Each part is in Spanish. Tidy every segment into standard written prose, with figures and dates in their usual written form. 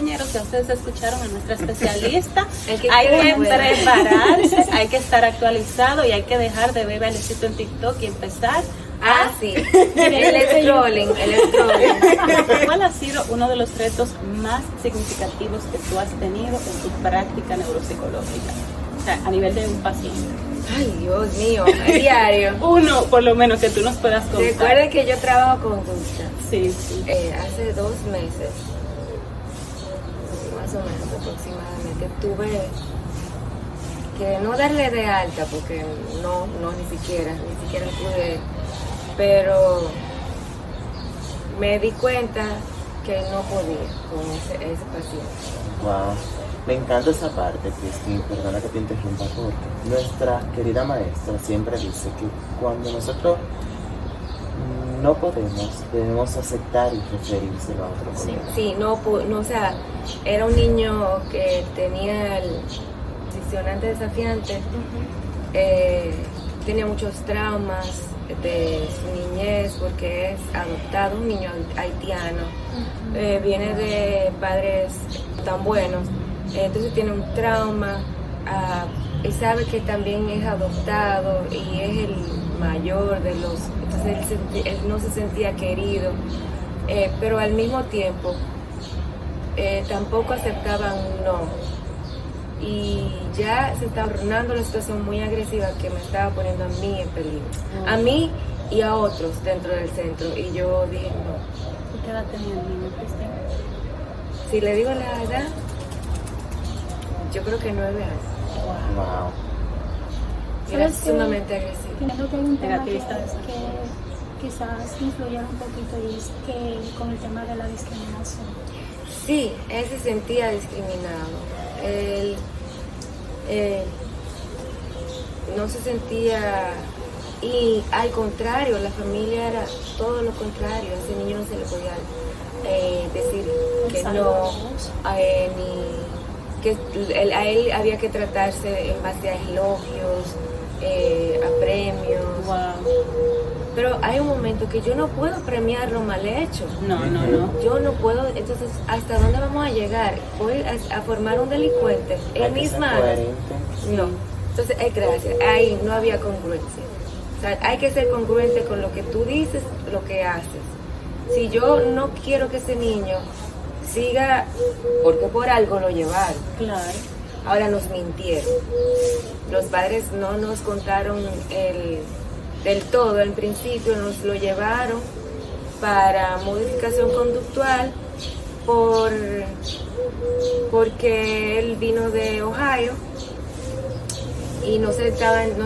compañeros, ya ustedes escucharon a nuestra especialista. Hay que prepararse, hay que estar actualizado y hay que dejar de ver bailecito en TikTok y empezar. Sí, el scrolling. ¿Cuál ha sido uno de los retos más significativos que tú has tenido en tu práctica neuropsicológica? O sea, a nivel de un paciente. Ay, Dios mío, a diario. Uno, por lo menos, que tú nos puedas contar. Recuerden que yo trabajo con conducta. Sí, sí. Hace 2 meses, más o menos aproximadamente, tuve que no darle de alta porque no, ni siquiera pude, pero me di cuenta que no podía con ese paciente. Wow. Me encanta esa parte, Cristín, perdona que te interrumpa, porque nuestra querida maestra siempre dice que cuando nosotros no podemos, debemos aceptar y referírselo a otro colega. Sí, no, o sea, era un niño que tenía el diccionante desafiante, tenía muchos traumas de su niñez porque es adoptado, un niño haitiano, viene de padres tan buenos. Entonces tiene un trauma, y sabe que también es adoptado y es el mayor de los, entonces él no se sentía querido, pero al mismo tiempo tampoco aceptaban un no, y ya se estaba tornando la situación muy agresiva que me estaba poniendo a mí en peligro, a mí y a otros dentro del centro, y yo dije no. ¿Qué edad tenía el niño, Cristina? Si le digo la edad, yo creo que 9 años. Wow. Era sumamente agresivo. Creo que hay un tema que Negativista. quizás influyera un poquito, y es que con el tema de la discriminación. Sí, él se sentía discriminado. Él no se sentía, y al contrario, la familia era todo lo contrario. A ese niño no se le podía decir que no, ni que a él había que tratarse en base a elogios, a premios. Wow. Pero hay un momento que yo no puedo premiar lo mal hecho. No. Yo no puedo, entonces, ¿hasta dónde vamos a llegar? ¿Voy a formar un delincuente en mis manos? No. Entonces, gracias. Ahí no había congruencia. O sea, hay que ser congruente con lo que tú dices, lo que haces. Si yo no quiero que ese niño siga, porque por algo lo llevaron. Claro. Ahora nos mintieron. Los padres no nos contaron del todo. En principio nos lo llevaron para modificación conductual porque él vino de Ohio y no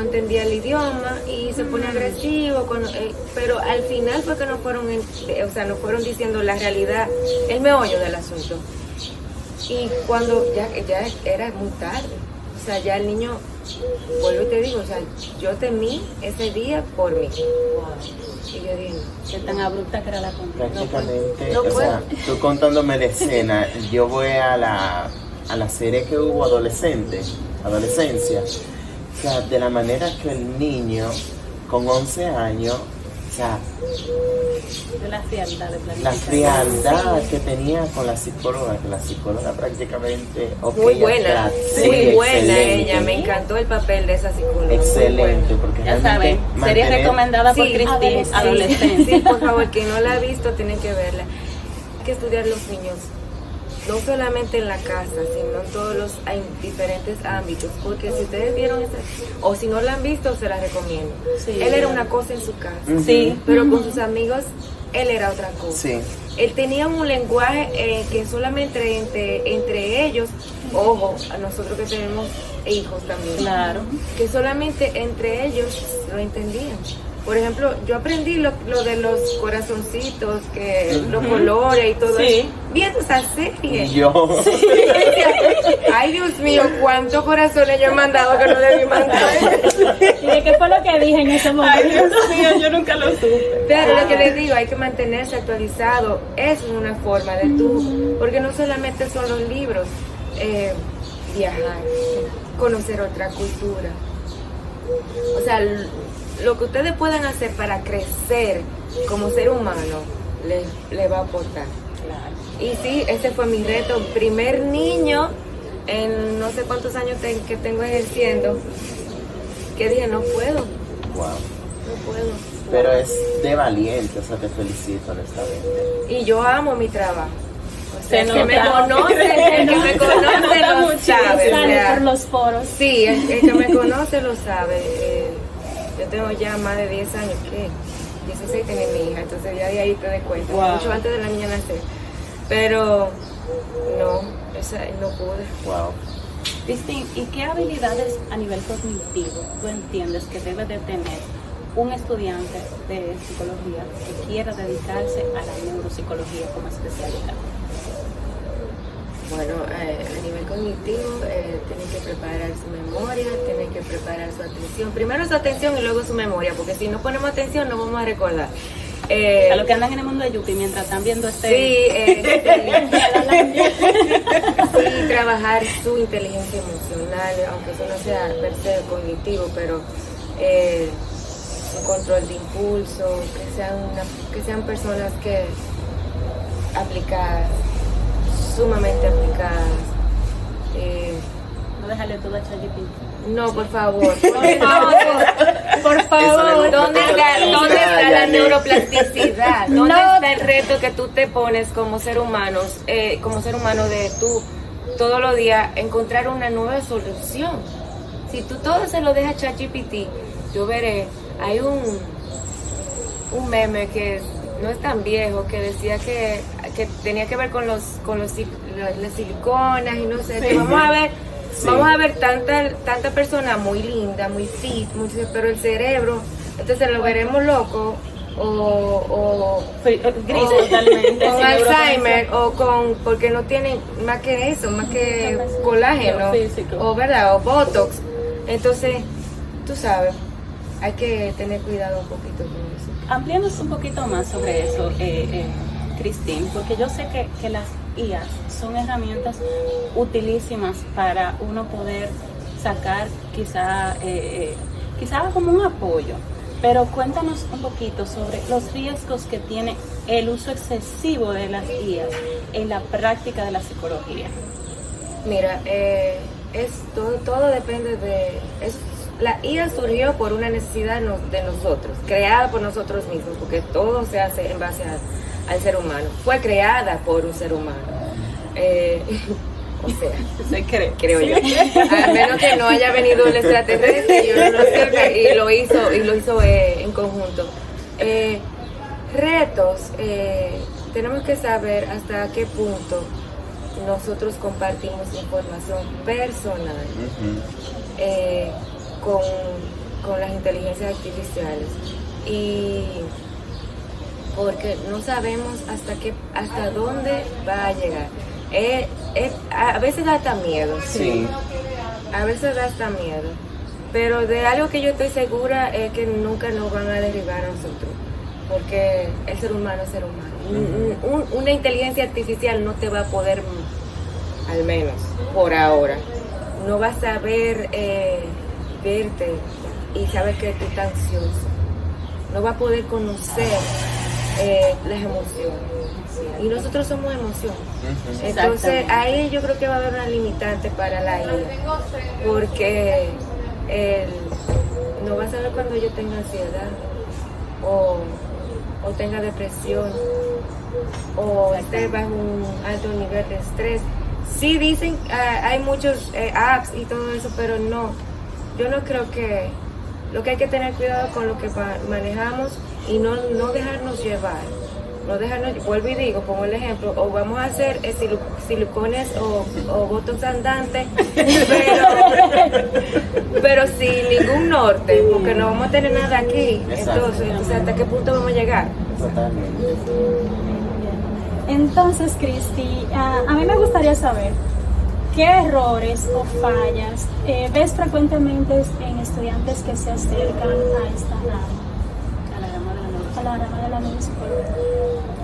entendía el idioma y se pone agresivo, pero al final fue que nos fueron diciendo la realidad, el meollo del asunto. Y cuando ya era muy tarde, o sea, ya el niño, vuelvo y te digo, o sea, yo temí ese día por mí. Y yo dije, Qué tan abrupta que era la conducta. Prácticamente, no o sea, tú contándome la escena, yo voy a la serie que hubo adolescencia, o sea, de la manera que el niño con 11 años, o sea, De la frialdad de la planificación. frialdad que tenía con la psicóloga, que la psicóloga prácticamente... muy buena, muy buena excelente. ella, me encantó el papel de esa psicóloga. Excelente, porque Ya saben, realmente serie recomendada por Sí, Cristín, Sí, adolescente. por favor, quien no la ha visto, tienen que verla. Hay que estudiar los niños, no solamente en la casa, sino en todos los diferentes ámbitos, porque si ustedes vieron o si no la han visto, se la recomiendo. Sí. Él era una cosa en su casa, Sí. pero con sus amigos, él era otra cosa. Sí. Él tenía un lenguaje que solamente entre ellos, ojo, a nosotros que tenemos hijos también, Claro. que solamente entre ellos lo entendían. Por ejemplo, yo aprendí lo de los corazoncitos, que los colores y todo Sí. eso, viendo esa serie. Y yo... Ay, Dios mío, cuántos corazones yo he mandado que no debí mandar. ¿Y de qué fue lo que dije en ese Ay, momento? Dios mío, yo nunca lo supe. Pero lo que les digo, hay que mantenerse actualizado. Es una forma de tú, porque no solamente son los libros, viajar, conocer otra cultura. O sea, lo que ustedes puedan hacer para crecer como ser humano, le va a aportar. Claro. Y sí, ese fue mi reto. Primer niño en no sé cuántos años que tengo ejerciendo, que dije, no puedo, Wow. no puedo. Pero es de valiente, o sea, te felicito honestamente. Y yo amo mi trabajo. O sea, Se el que me nota. conoce, el que me conoce lo sabe. o Sale sea, por los poros. sí, el que me conoce lo sabe. Yo tengo ya más de 10 años, ¿qué? 16 tiene mi hija, entonces ya de ahí te das cuenta, Wow. mucho antes de la niña nacer. Pero no, no pude. Wow. Cristín, ¿y qué habilidades a nivel cognitivo tú entiendes que debe de tener un estudiante de psicología que quiera dedicarse a la neuropsicología como especialidad? Bueno, a nivel cognitivo, tienen que preparar su memoria, tienen que preparar su atención. Primero su atención y luego su memoria, porque si no ponemos atención no vamos a recordar. A los que andan en el mundo de Yupi mientras están viendo este... Sí, trabajar su inteligencia emocional, aunque eso no sea per se cognitivo, pero un control de impulso, que sean personas que aplicadas, sumamente aplicadas. No déjale todo a ChatGPT. No, por favor. Por favor. ¿Dónde está la neuroplasticidad? ¿Dónde No. está el reto que tú te pones como ser humano de tú todos los días encontrar una nueva solución? Si tú todo se lo dejas a ChatGPT, yo veré, hay un meme que no es tan viejo que decía que tenía que ver con las siliconas y no sé, Sí, que vamos sí. a ver. Sí. Vamos a ver tanta persona muy linda, muy fit, pero el cerebro, entonces lo veremos loco o Gris o- totalmente. con sin Alzheimer porque no tienen más que eso, más que colágeno Físico. o verdad o Botox. Entonces, tú sabes, hay que tener cuidado un poquito con eso. Amplíanos un poquito más sobre eso, Cristín, porque yo sé que las IAs son herramientas utilísimas para uno poder sacar quizá como un apoyo, pero cuéntanos un poquito sobre los riesgos que tiene el uso excesivo de las IAs en la práctica de la psicología. Mira, todo depende la IA surgió por una necesidad de nosotros, creada por nosotros mismos, porque todo se hace en base al ser humano. Fue creada por un ser humano. O sea, Se cree. creo yo. A menos que no haya venido el extraterrestre, yo no sé, y lo hizo en conjunto. Retos, tenemos que saber hasta qué punto nosotros compartimos información personal con las inteligencias artificiales, y porque no sabemos hasta dónde va a llegar. A veces da hasta miedo. Sí. A veces da hasta miedo. Pero de algo que yo estoy segura es que nunca nos van a derribar a nosotros. Porque el ser humano es ser humano. Una inteligencia artificial no te va a poder, al menos por ahora, no va a saber verte y saber que tú estás ansioso. No va a poder conocer las emociones. Y nosotros somos emociones. Entonces ahí yo creo que va a haber una limitante para la IA, porque no va a saber cuando yo tenga ansiedad o tenga depresión o esté bajo un alto nivel de estrés. Sí dicen, hay muchos apps y todo eso, pero no, yo no creo que lo que hay que tener cuidado con lo que manejamos y no dejarnos llevar. No dejarnos, vuelvo y digo, pongo el ejemplo, o vamos a hacer silicones o botox andantes, pero sin ningún norte, porque no vamos a tener nada aquí. Exacto. Entonces, ¿hasta qué punto vamos a llegar? Totalmente. Entonces, Cristi, a mí me gustaría saber qué errores o fallas ves frecuentemente en estudiantes que se acercan a esta rama, a la rama de la neuropsicología.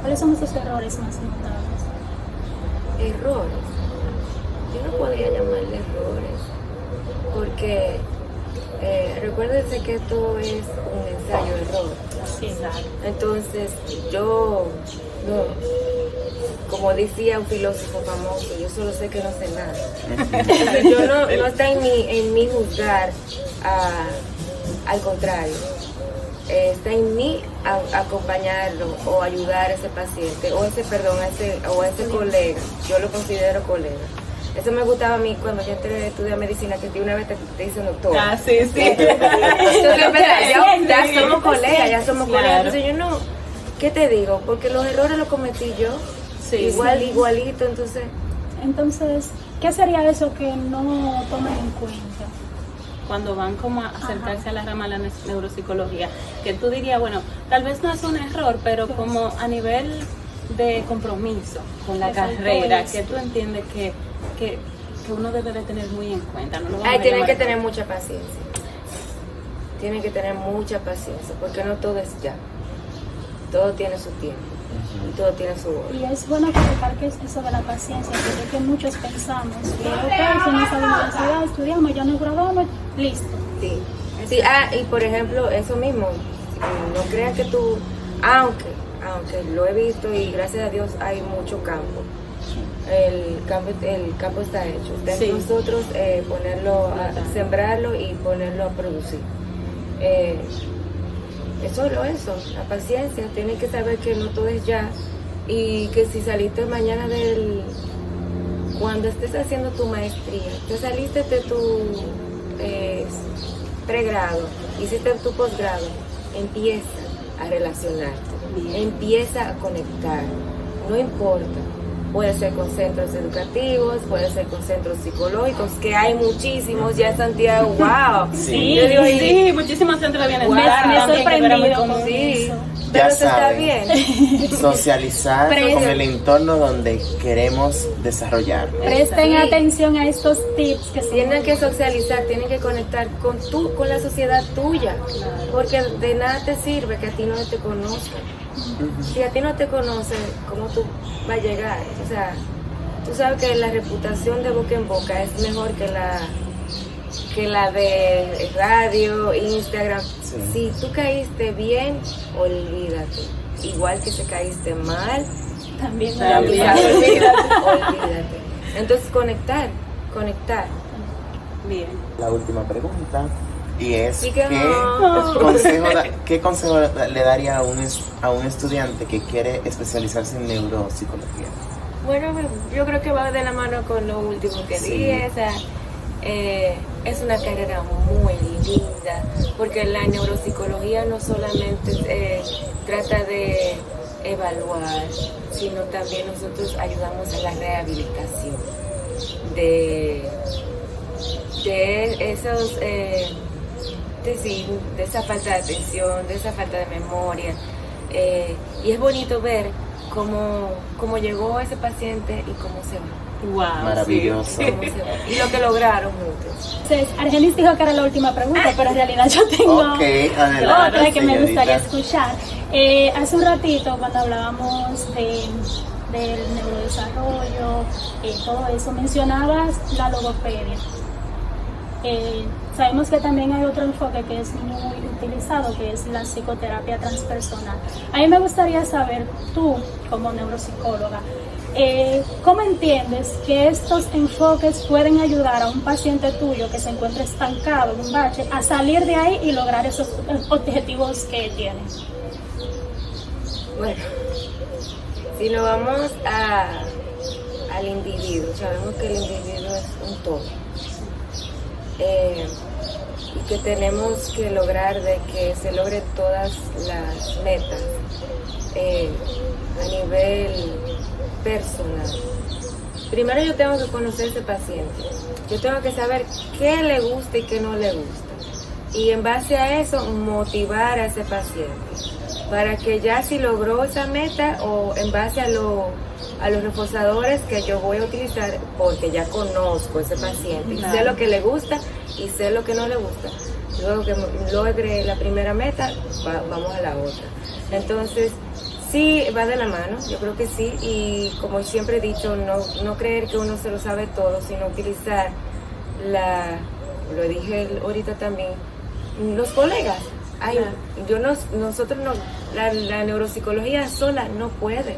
¿Cuáles son esos errores más notables? Errores. Yo no podría llamarle errores, porque recuérdense que esto es un ensayo-error. Sí, exacto. Entonces, yo no, como decía un filósofo famoso, yo solo sé que no sé nada. Entonces, yo no está en mí juzgar, al contrario. Está en mí acompañarlo o ayudar a ese paciente o a ese colega. Yo lo considero colega. Eso me gustaba a mí cuando yo entré a estudiar medicina, que de una vez te dicen doctor. Ah, sí. Entonces, ya somos colegas, Claro. Entonces yo no, ¿qué te digo? Porque los errores los cometí yo, igualito, Entonces, ¿qué sería eso que no toman en cuenta? Cuando van como a acercarse a la rama de la neuropsicología, que tú dirías, bueno, tal vez no es un error, pero como a nivel de compromiso con la carrera, que tú entiendes que uno debe de tener muy en cuenta. No tienen que tener mucha paciencia. Tienen que tener mucha paciencia, porque no todo es ya. Todo tiene su tiempo. Y todo tiene su hora. Y es bueno recalcar que es eso de la paciencia, porque es que muchos pensamos que, ok, fuimos a la universidad, estudiamos, ya nos graduamos, listo. Sí. Y por ejemplo, eso mismo, no creas que tú, aunque lo he visto y gracias a Dios hay mucho campo. El campo está hecho. Está en nosotros sembrarlo y ponerlo a producir. Es solo eso, la paciencia. Tienes que saber que no todo es ya y que si saliste mañana cuando estés haciendo tu maestría, te saliste de tu pregrado, hiciste tu posgrado, empieza a relacionarte, empieza a conectar, no importa. Puede ser con centros educativos, puede ser con centros psicológicos, que hay muchísimos ya en Santiago. ¡Wow! Sí, muchísimos centros de bienestar. Me he sorprendido con sí. eso. Pero Ya eso está saben. bien. Socializar con el entorno donde queremos desarrollar. Presten atención a estos tips que Tienen que socializar, tienen que conectar con la sociedad tuya, porque de nada te sirve que a ti no te conozcan. Si a ti no te conocen, ¿cómo tú vas a llegar? O sea, tú sabes que la reputación de boca en boca es mejor que la de radio, Instagram. Sí. Si tú caíste bien, olvídate. Igual que si caíste mal, también olvídate. Entonces conectar. Bien. La última pregunta, y es Sí que ¿qué consejo le daría a un estudiante que quiere especializarse en neuropsicología? Bueno, yo creo que va de la mano con lo último que dije. O sea, es una carrera muy linda, porque la neuropsicología no solamente trata de evaluar, sino también nosotros ayudamos a la rehabilitación de esos de esa falta de atención, de esa falta de memoria, y es bonito ver cómo llegó ese paciente y cómo se va. Wow, Maravilloso. Cómo se va. Y lo que lograron juntos. Entonces, Argenis dijo que era la última pregunta, pero en realidad yo tengo Ok, adelante, otra que me señorita. gustaría escuchar. Hace un ratito, cuando hablábamos del neurodesarrollo, todo eso, mencionabas la logopedia. Sabemos que también hay otro enfoque que es muy utilizado, que es la psicoterapia transpersonal. A mí me gustaría saber, tú como neuropsicóloga, ¿cómo entiendes que estos enfoques pueden ayudar a un paciente tuyo que se encuentra estancado en un bache a salir de ahí y lograr esos objetivos que tiene? Bueno, si nos vamos al individuo, sabemos que el individuo es un todo. Y que tenemos que lograr de que se logren todas las metas a nivel personal. Primero yo tengo que conocer a ese paciente, yo tengo que saber qué le gusta y qué no le gusta, y en base a eso motivar a ese paciente para que ya si logró esa meta, o en base a los reforzadores que yo voy a utilizar, porque ya conozco a ese paciente y sé lo que le gusta y sé lo que no le gusta. Luego que logre la primera meta, vamos a la otra. Entonces, sí, va de la mano, yo creo que sí, y como siempre he dicho, no creer que uno se lo sabe todo, sino utilizar lo dije ahorita también, los colegas. La neuropsicología sola no puede.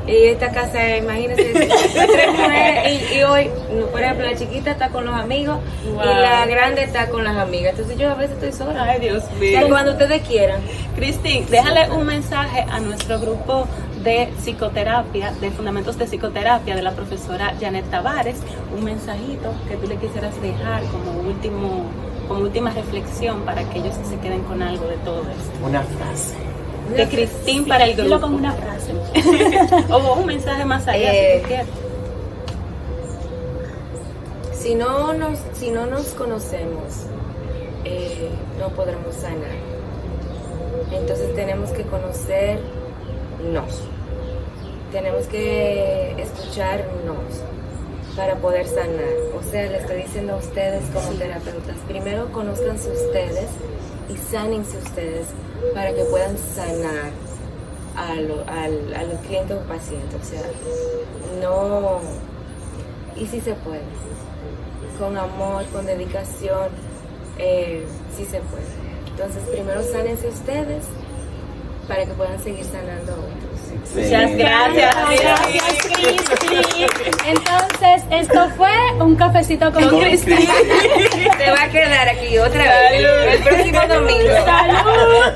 Y esta casa, imagínense, tres mujeres y hoy, por ejemplo, la chiquita está con los amigos Wow. y la grande está con las amigas. Entonces yo a veces estoy sola. Ay, Dios O mío. sea, cuando ustedes quieran. Cristín, déjale un mensaje a nuestro grupo de psicoterapia, de fundamentos de psicoterapia de la profesora Janet Tavares, un mensajito que tú le quisieras dejar como última reflexión para que ellos se queden con algo de todo esto. Una frase. De Cristín para el Dilo grupo. con una frase. O un mensaje más allá, si tú quieres. Si no nos conocemos, no podremos sanar. Entonces tenemos que conocernos. Tenemos que escucharnos para poder sanar. O sea, les estoy diciendo a ustedes como terapeutas, primero conózcanse ustedes y sánense ustedes para que puedan sanar a los clientes o pacientes. O sea, no... Y sí se puede. Con amor, con dedicación, sí se puede. Entonces, primero sánense ustedes para que puedan seguir sanando a otros. Muchas gracias. Gracias, Cristi. Entonces, esto fue un cafecito con Cristi. Se va a quedar aquí otra vez el próximo domingo. ¡Salud!